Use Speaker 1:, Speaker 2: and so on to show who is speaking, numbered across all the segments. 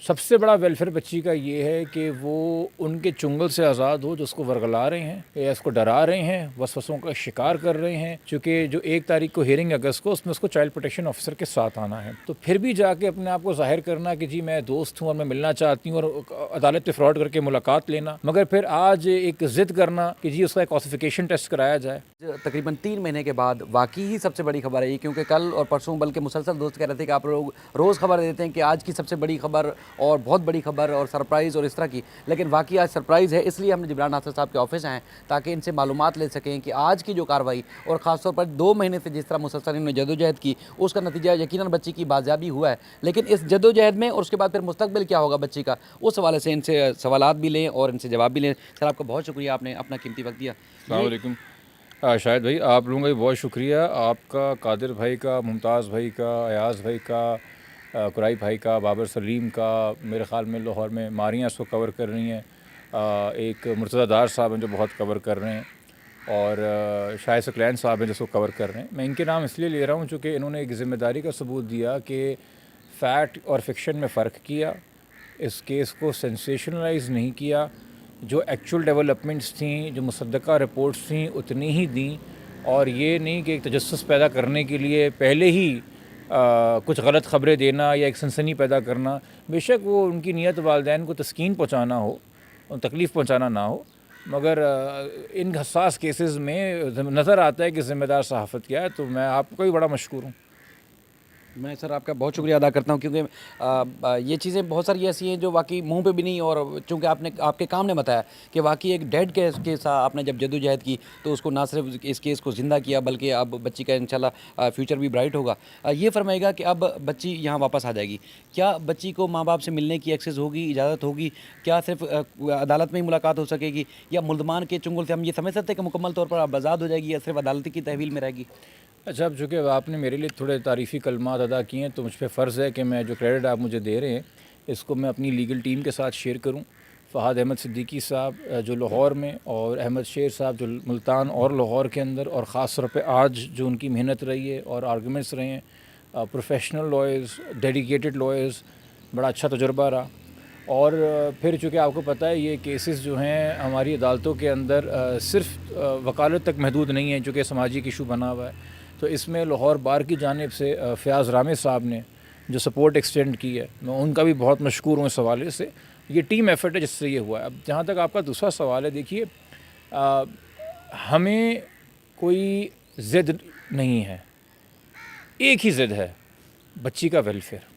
Speaker 1: سب سے بڑا ویلفیئر بچی کا یہ ہے کہ وہ ان کے چنگل سے آزاد ہو جو اس کو ورگلا رہے ہیں یا اس کو ڈرا رہے ہیں، وسوسوں کا شکار کر رہے ہیں، چونکہ جو 1 تاریخ کو ہیئرنگ اگست کو اس میں اس کو چائلڈ پروٹیکشن آفیسر کے ساتھ آنا ہے، تو پھر بھی جا کے اپنے آپ کو ظاہر کرنا کہ جی میں دوست ہوں اور میں ملنا چاہتی ہوں اور عدالت پہ فراڈ کر کے ملاقات لینا، مگر پھر آج ایک ضد کرنا کہ جی اس کا ایک کلاسیفیکیشن ٹیسٹ کرایا جائے۔
Speaker 2: تقریباً 3 مہینے کے بعد واقعی ہی سب سے بڑی خبر ہے یہ، کیونکہ کل اور پرسوں بلکہ مسلسل دوست کہہ رہے تھے کہ آپ لوگ روز خبر دیتے ہیں کہ آج کی سب سے بڑی خبر اور بہت بڑی خبر اور سرپرائز اور اس طرح کی، لیکن واقعی آج سرپرائز ہے، اس لیے ہم نے جبران ناصر صاحب کے آفس آئے ہیں تاکہ ان سے معلومات لے سکیں کہ آج کی جو کارروائی اور خاص طور پر 2 مہینے سے جس طرح مسلسل انہوں نے جدوجہد کی اس کا نتیجہ یقیناً بچی کی بازیابی ہوا ہے، لیکن اس جدوجہد میں اور اس کے بعد پھر مستقبل کیا ہوگا بچی کا، اس حوالے سے ان سے سوالات بھی لیں اور ان سے جواب بھی لیں۔ سر آپ کا بہت شکریہ، آپ نے اپنا قیمتی وقت دیا۔
Speaker 1: السلام علیکم۔ شاہد بھائی آپ لوگوں کا بھی بہت شکریہ، آپ کا، قادر بھائی کا، ممتاز بھائی کا، ایاز بھائی کا، قرائی بھائی کا، بابر سلیم کا، میرے خیال میں لاہور میں ماریاں اس کو کور کر رہی ہیں، ایک مرتضیٰ ڈار صاحب ہیں جو بہت کور کر رہے ہیں، اور شاہد ثقلین صاحب ہیں جس کو کور کر رہے ہیں۔ میں ان کے نام اس لیے لے رہا ہوں چونکہ انہوں نے ایک ذمہ داری کا ثبوت دیا کہ فیکٹ اور فکشن میں فرق کیا، اس کیس کو سینسیشنلائز نہیں کیا، جو ایکچول ڈیولپمنٹس تھیں، جو مصدقہ رپورٹس تھیں اتنی ہی دیں، اور یہ نہیں کہ ایک تجسس پیدا کرنے کے لیے پہلے ہی کچھ غلط خبریں دینا یا ایک سنسنی پیدا کرنا۔ بے شک وہ ان کی نیت والدین کو تسکین پہنچانا ہو، تکلیف پہنچانا نہ ہو، مگر ان حساس کیسز میں نظر آتا ہے کہ ذمہ دار صحافت کیا ہے، تو میں آپ کو بھی بڑا مشکور ہوں۔
Speaker 2: میں سر آپ کا بہت شکریہ ادا کرتا ہوں، کیونکہ یہ چیزیں بہت ساری ایسی ہیں جو واقعی منہ پہ بھی نہیں، اور چونکہ آپ کے کام نے بتایا کہ واقعی ایک ڈیڈ کیس کے ساتھ آپ نے جب جدوجہد کی تو اس کو نہ صرف اس کیس کو زندہ کیا بلکہ اب بچی کا انشاءاللہ فیوچر بھی برائٹ ہوگا۔ یہ فرمائے گا کہ اب بچی یہاں واپس آ جائے گی، کیا بچی کو ماں باپ سے ملنے کی ایکسیس ہوگی، اجازت ہوگی؟ کیا صرف عدالت میں ہی ملاقات ہو سکے گی، یا ملزمان کے چنگل سے ہم یہ سمجھ سکتے ہیں کہ مکمل طور پر اب آزاد ہو جائے گی، یا صرف عدالتی کی تحویل میں رہے گی؟
Speaker 1: اچھا، اب چونکہ آپ نے میرے لیے تھوڑے تعریفی کلمات ادا کیے ہیں تو مجھ پہ فرض ہے کہ میں جو کریڈٹ آپ مجھے دے رہے ہیں اس کو میں اپنی لیگل ٹیم کے ساتھ شیئر کروں۔ فہد احمد صدیقی صاحب جو لاہور میں، اور احمد شیر صاحب جو ملتان اور لاہور کے اندر، اور خاص طور پہ آج جو ان کی محنت رہی ہے اور آرگومنٹس رہے ہیں، پروفیشنل لائرز، ڈیڈیکیٹڈ لائرز، بڑا اچھا تجربہ رہا۔ اور پھر چونکہ آپ کو پتہ ہے یہ کیسز جو ہیں ہماری عدالتوں کے اندر صرف وکالت تک محدود نہیں ہیں، چونکہ سماجی ایشو بنا ہوا ہے، تو اس میں لاہور بار کی جانب سے فیاض رامے صاحب نے جو سپورٹ ایکسٹینڈ کی ہے، میں ان کا بھی بہت مشکور ہوں اس حوالے سے۔ یہ ٹیم ایفرٹ ہے جس سے یہ ہوا ہے۔ اب جہاں تک آپ کا دوسرا سوال ہے، دیکھیے ہمیں کوئی ضد نہیں ہے، ایک ہی ضد ہے، بچی کا ویلفیئر۔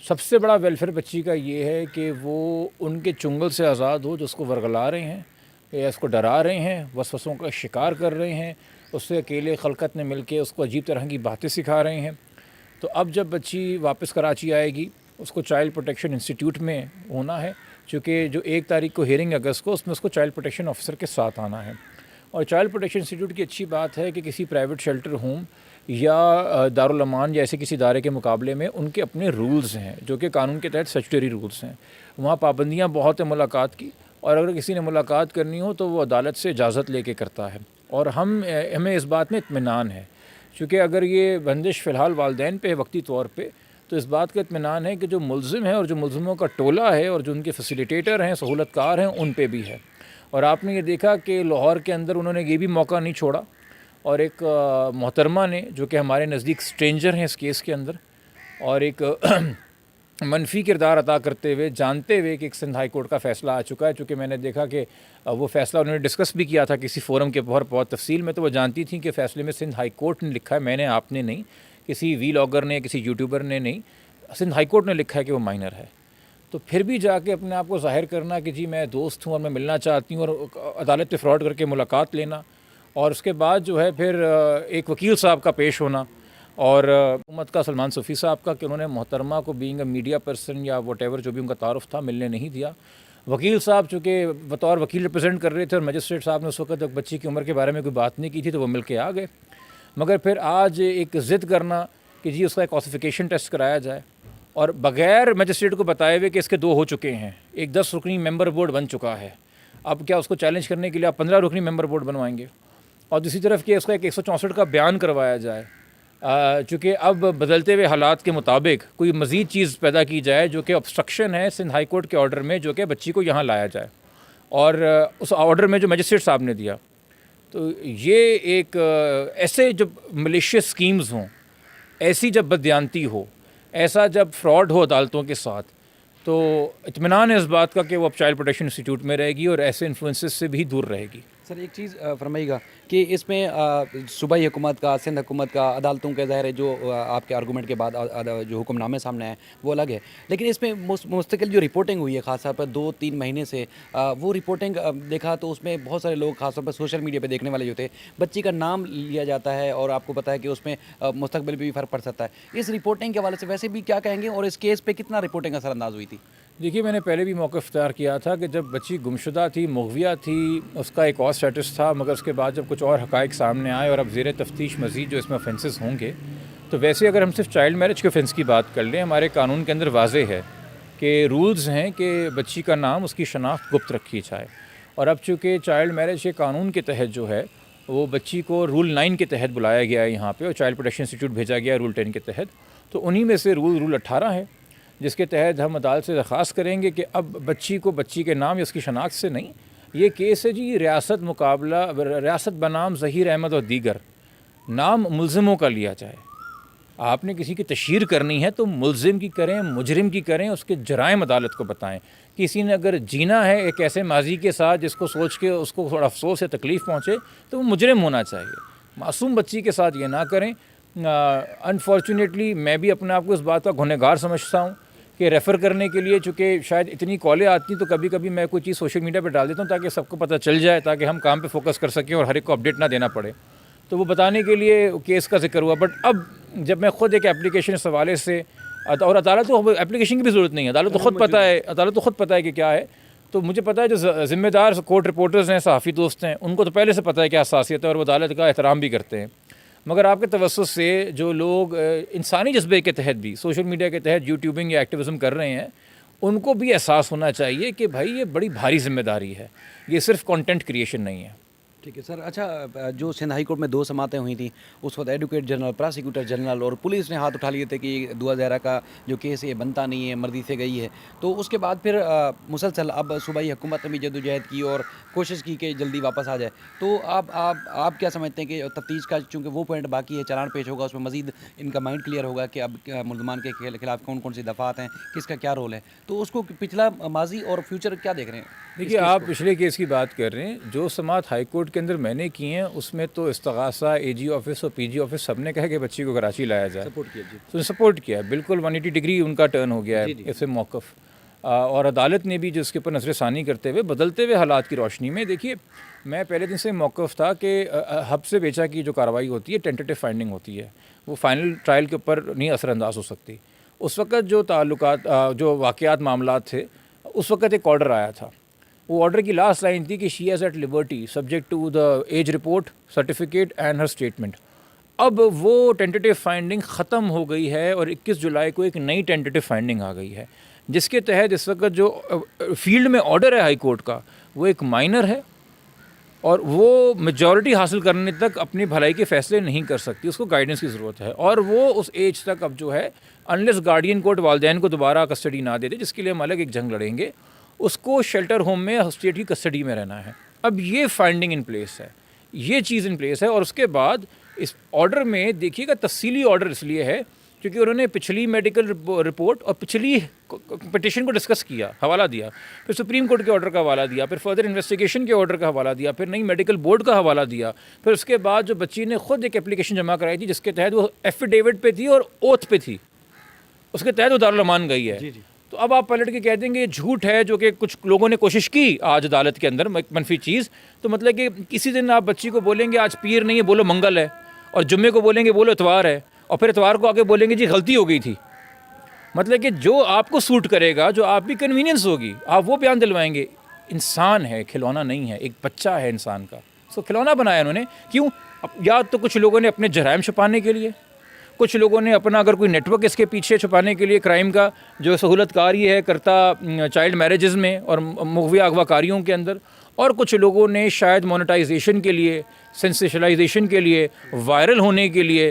Speaker 1: سب سے بڑا ویلفیئر بچی کا یہ ہے کہ وہ ان کے چنگل سے آزاد ہو جو اس کو ورگلا رہے ہیں یا اس کو ڈرا رہے ہیں، وسوسوں کا شکار کر رہے ہیں، اس سے اکیلے خلقت نے مل کے اس کو عجیب طرح کی باتیں سکھا رہے ہیں۔ تو اب جب بچی واپس کراچی آئے گی اس کو چائلڈ پروٹیکشن انسٹیٹیوٹ میں ہونا ہے، چونکہ جو 1 تاریخ کو ہیئرنگ اگست کو اس میں اس کو چائلڈ پروٹیکشن آفیسر کے ساتھ آنا ہے۔ اور چائلڈ پروٹیکشن انسٹیٹیوٹ کی اچھی بات ہے کہ کسی پرائیویٹ شیلٹر ہوم یا دارالامان جیسے کسی ادارے کے مقابلے میں ان کے اپنے رولز ہیں جو کہ قانون کے تحت اسٹیچوٹری رولز ہیں۔ وہاں پابندیاں بہت ہیں ملاقات کی، اور اگر کسی نے ملاقات کرنی ہو تو وہ عدالت سے اجازت لے کے کرتا ہے، اور ہمیں اس بات میں اطمینان ہے، چونکہ اگر یہ بندش فی الحال والدین پہ ہے وقتی طور پہ، تو اس بات کا اطمینان ہے کہ جو ملزم ہیں اور جو ملزموں کا ٹولہ ہے اور جو ان کے فیسیلیٹیٹر ہیں، سہولت کار ہیں، ان پہ بھی ہے۔ اور آپ نے یہ دیکھا کہ لاہور کے اندر انہوں نے یہ بھی موقع نہیں چھوڑا، اور ایک محترمہ نے جو کہ ہمارے نزدیک سٹرینجر ہیں اس کیس کے اندر، اور ایک منفی کردار ادا کرتے ہوئے، جانتے ہوئے کہ ایک سندھ ہائی کورٹ کا فیصلہ آ چکا ہے، چونکہ میں نے دیکھا کہ وہ فیصلہ انہوں نے ڈسکس بھی کیا تھا کسی فورم کے بہت تفصیل میں، تو وہ جانتی تھیں کہ فیصلے میں سندھ ہائی کورٹ نے لکھا ہے، میں نے، آپ نے نہیں، کسی وی لاگر نے، کسی یوٹیوبر نے نہیں، سندھ ہائی کورٹ نے لکھا ہے کہ وہ مائنر ہے۔ تو پھر بھی جا کے اپنے آپ کو ظاہر کرنا کہ جی میں دوست ہوں اور میں ملنا چاہتی ہوں، اور عدالت پہ فراڈ کر کے ملاقات لینا، اور اس کے بعد جو ہے پھر ایک وکیل صاحب کا پیش ہونا، اور حکومت کا سلمان صوفی صاحب کا کہ انہوں نے محترمہ کو بینگ اے میڈیا پرسن یا واٹ ایور جو بھی ان کا تعارف تھا ملنے نہیں دیا۔ وکیل صاحب چونکہ بطور وکیل ریپرزینٹ کر رہے تھے، اور مجسٹریٹ صاحب نے اس وقت بچی کی عمر کے بارے میں کوئی بات نہیں کی تھی، تو وہ مل کے آ گئے، مگر پھر آج ایک ضد کرنا کہ جی اس کا ایک کلاسیفیکیشن ٹیسٹ کرایا جائے، اور بغیر مجسٹریٹ کو بتائے ہوئے کہ اس کے 2 ہو چکے ہیں، ایک 10 رکنی ممبر بورڈ بن چکا ہے، اب کیا اس کو چیلنج کرنے کے لیے آپ 15 رکنی ممبر بورڈ بنوائیں گے؟ اور دوسری طرف کہ اس کا ایک 164 کا بیان کروایا جائے، چونکہ اب بدلتے ہوئے حالات کے مطابق کوئی مزید چیز پیدا کی جائے جو کہ obstruction ہے سندھ ہائی کورٹ کے آرڈر میں، جو کہ بچی کو یہاں لایا جائے، اور اس آرڈر میں جو مجسٹریٹ صاحب نے دیا، تو یہ ایک ایسے جب ملیشیس اسکیمز ہوں، ایسی جب بددیانتی ہو، ایسا جب فراڈ ہو عدالتوں کے ساتھ، تو اطمینان ہے اس بات کا کہ وہ اب چائلڈ پروٹیکشن انسٹیٹیوٹ میں رہے گی اور ایسے انفلوئنسز سے بھی دور رہے گی۔
Speaker 2: سر ایک چیز فرمائیے گا کہ اس میں صوبائی حکومت کا، سندھ حکومت کا، عدالتوں کے ظاہر ہے جو آپ کے آرگومنٹ کے بعد جو حکم نامے سامنے آئے وہ الگ ہے، لیکن اس میں مستقل جو رپورٹنگ ہوئی ہے خاص طور پر 2-3 مہینے سے، وہ رپورٹنگ دیکھا تو اس میں بہت سارے لوگ خاص طور پر سوشل میڈیا پہ دیکھنے والے جو تھے، بچی کا نام لیا جاتا ہے اور آپ کو پتہ ہے کہ اس میں مستقبل پہ بھی فرق پڑ سکتا ہے۔ اس رپورٹنگ کے حوالے سے ویسے بھی کیا کہیں گے اور اس کیس پہ کتنا رپورٹنگ اثر انداز ہوئی تھی؟
Speaker 1: دیکھیے، میں نے پہلے بھی موقع اختیار کیا تھا کہ جب بچی گمشدہ تھی، مغویہ تھی، اس کا ایک اور سٹیٹس تھا، مگر اس کے بعد جب کچھ اور حقائق سامنے آئے اور اب زیر تفتیش مزید جو اس میں آفینسز ہوں گے، تو ویسے اگر ہم صرف چائلڈ میرج کے آفینس کی بات کر لیں، ہمارے قانون کے اندر واضح ہے کہ رولز ہیں کہ بچی کا نام، اس کی شناخت گپت رکھی جائے، اور اب چونکہ چائلڈ میرج کے قانون کے تحت جو ہے وہ بچی کو رول 9 کے تحت بلایا گیا ہے یہاں پہ، اور چائلڈ پروٹیکشن انسٹیٹیوٹ بھیجا گیا ہے رول 10 کے تحت، تو انہی میں سے رول 18 ہے، جس کے تحت ہم عدالت سے درخواست کریں گے کہ اب بچی کو بچی کے نام یا اس کی شناخت سے نہیں، یہ کیس ہے جی ریاست بنام ظہیر احمد اور دیگر نام ملزموں کا لیا جائے۔ آپ نے کسی کی تشہیر کرنی ہے تو ملزم کی کریں، مجرم کی کریں، اس کے جرائم عدالت کو بتائیں۔ کسی نے اگر جینا ہے ایک ایسے ماضی کے ساتھ جس کو سوچ کے اس کو تھوڑا افسوس یا تکلیف پہنچے، تو وہ مجرم ہونا چاہیے۔ معصوم بچی کے ساتھ یہ نہ کریں۔ انفارچونیٹلی میں بھی اپنے آپ کو اس بات کا گنہگار سمجھتا ہوں کہ ریفر کرنے کے لیے، چونکہ شاید اتنی کالیں آتی ہیں تو کبھی کبھی میں کوئی چیز سوشل میڈیا پہ ڈال دیتا ہوں تاکہ سب کو پتہ چل جائے، تاکہ ہم کام پہ فوکس کر سکیں اور ہر ایک کو اپڈیٹ نہ دینا پڑے، تو وہ بتانے کے لیے کیس کا ذکر ہوا۔ بٹ اب جب میں خود ایک اپلیکیشن اس حوالے سے، اور عدالت کو اپلیکیشن کی بھی ضرورت نہیں ہے، عدالت کو خود پتہ ہے کہ کیا ہے، تو مجھے پتہ ہے جو ذمہ دار کورٹ رپورٹرز ہیں، صحافی دوست ہیں، ان کو تو پہلے سے پتہ ہے کیا حساسیت ہے اور وہ عدالت کا احترام بھی کرتے ہیں، مگر آپ کے توسط سے جو لوگ انسانی جذبے کے تحت بھی سوشل میڈیا کے تحت یوٹیوبنگ یا ایکٹیویزم کر رہے ہیں، ان کو بھی احساس ہونا چاہیے کہ بھائی یہ بڑی بھاری ذمہ داری ہے، یہ صرف کنٹینٹ کریشن نہیں ہے۔
Speaker 2: ٹھیک ہے سر۔ اچھا، جو سندھ ہائی کورٹ میں 2 سماعتیں ہوئی تھیں، اس وقت ایڈوکیٹ جنرل، پراسیکیوٹر جنرل اور پولیس نے ہاتھ اٹھا لیے تھے کہ دعا زہرا کا جو کیس ہے یہ بنتا نہیں ہے، مرضی سے گئی ہے، تو اس کے بعد پھر مسلسل اب صوبائی حکومت نے بھی جدوجہد کی اور کوشش کی کہ جلدی واپس آ جائے، تو آپ کیا سمجھتے ہیں کہ تفتیش کا چونکہ وہ پوائنٹ باقی ہے، چلان پیش ہوگا، اس میں مزید ان کا مائنڈ کلیئر ہوگا کہ اب ملزمان کے خلاف کون کون سی دفعات ہیں، کس کا کیا رول ہے، تو اس کو پچھلا ماضی اور فیوچر کیا دیکھ رہے ہیں؟
Speaker 1: دیکھیے، آپ پچھلے کیس کی بات کر رہے ہیں، جو سماعت ہائی کورٹ کے اندر میں نے کی ہیں اس میں تو استغاثہ، اے جی آفس اور پی جی آفس سب نے کہا کہ بچی کو کراچی لایا جائے، تو سپورٹ کیا ہے، بالکل 180 ڈگری ان کا ٹرن ہو گیا ہے اس سے موقف، اور عدالت نے بھی جس کے اوپر نظر ثانی کرتے ہوئے بدلتے ہوئے حالات کی روشنی میں، دیکھیے میں پہلے دن سے موقف تھا کہ ہب سے بیچا کی جو کارروائی ہوتی ہے ٹینٹیٹو فائنڈنگ ہوتی ہے، وہ فائنل ٹرائل کے اوپر نہیں اثر انداز ہو سکتی۔ اس وقت جو تعلقات، جو واقعات، معاملات تھے، اس وقت ایک آرڈر آیا تھا، وہ آرڈر کی لاسٹ لائن تھی کہ she is at liberty subject to the age report certificate and her statement. اب وہ ٹینٹیٹو فائنڈنگ ختم ہو گئی ہے اور 21 جولائی کو ایک نئی ٹینٹیٹو فائنڈنگ آ گئی ہے، جس کے تحت اس وقت جو فیلڈ میں آرڈر ہے ہائی کورٹ کا، وہ ایک مائنر ہے اور وہ میجورٹی حاصل کرنے تک اپنی بھلائی کے فیصلے نہیں کر سکتی، اس کو گائیڈنس کی ضرورت ہے، اور وہ اس ایج تک اب جو ہے انلیس گارڈین کورٹ والدین کو دوبارہ کسٹڈی نہ دے دے، جس کے لیے ہم الگ ایک جنگ لڑیں گے، اس کو شیلٹر ہوم میں اسٹیٹ کی کسٹڈی میں رہنا ہے۔ اب یہ فائنڈنگ ان پلیس ہے، یہ چیز ان پلیس ہے، اور اس کے بعد اس آرڈر میں دیکھیے گا تفصیلی آرڈر اس لیے ہے کیونکہ انہوں نے پچھلی میڈیکل رپورٹ اور پچھلی پٹیشن کو ڈسکس کیا، حوالہ دیا، پھر سپریم کورٹ کے آرڈر کا حوالہ دیا، پھر فردر انویسٹیگیشن کے آرڈر کا حوالہ دیا، پھر نئی میڈیکل بورڈ کا حوالہ دیا، پھر اس کے بعد جو بچی نے خود ایک اپلیکیشن جمع کرائی تھی جس کے تحت وہ ایفیڈیوٹ پہ تھی اور اوتھ پہ تھی، اس کے تحت وہ دارالامان گئی ہے۔ تو اب آپ پلٹ کے کہہ دیں گے یہ جھوٹ ہے، جو کہ کچھ لوگوں نے کوشش کی آج عدالت کے اندر منفی چیز، تو مطلب کہ کسی دن آپ بچی کو بولیں گے آج پیر نہیں ہے بولو منگل ہے، اور جمعے کو بولیں گے بولو اتوار ہے، اور پھر اتوار کو آگے بولیں گے جی غلطی ہو گئی تھی، مطلب کہ جو آپ کو سوٹ کرے گا، جو آپ بھی کنوینئنس ہوگی آپ وہ بیان دلوائیں گے۔ انسان ہے، کھلونا نہیں ہے، ایک بچہ ہے انسان کا، اس کو کھلونا بنایا انہوں نے، کیوں؟ یا تو کچھ لوگوں نے اپنے جرائم چھپانے کے لیے، کچھ لوگوں نے اپنا اگر کوئی نیٹ ورک اس کے پیچھے چھپانے کے لیے کرائم کا جو سہولت کاری ہے کرتا چائلڈ میرجز میں اور مغویہ اغوا کاریوں کے اندر، اور کچھ لوگوں نے شاید مونیٹائزیشن کے لیے، سینسیشلائزیشن کے لیے، وائرل ہونے کے لیے